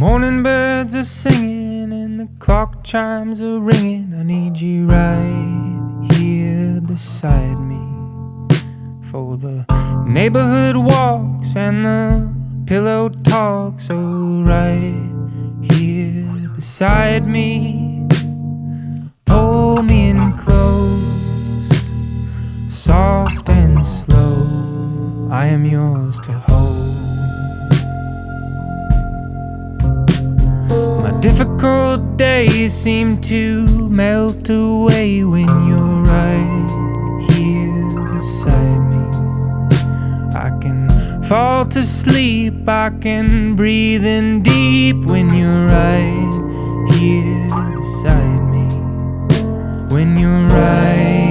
morning birds are singing and the clock chimes are ringing. I need you right here beside me for the neighborhood walks and the pillow talk. So right here beside me, pull me in close, soft and slow. I am yours to hold. My difficult days seem to melt away when you're right here beside me. I can fall to sleep, I can breathe in deep when you're right here beside me. When you're right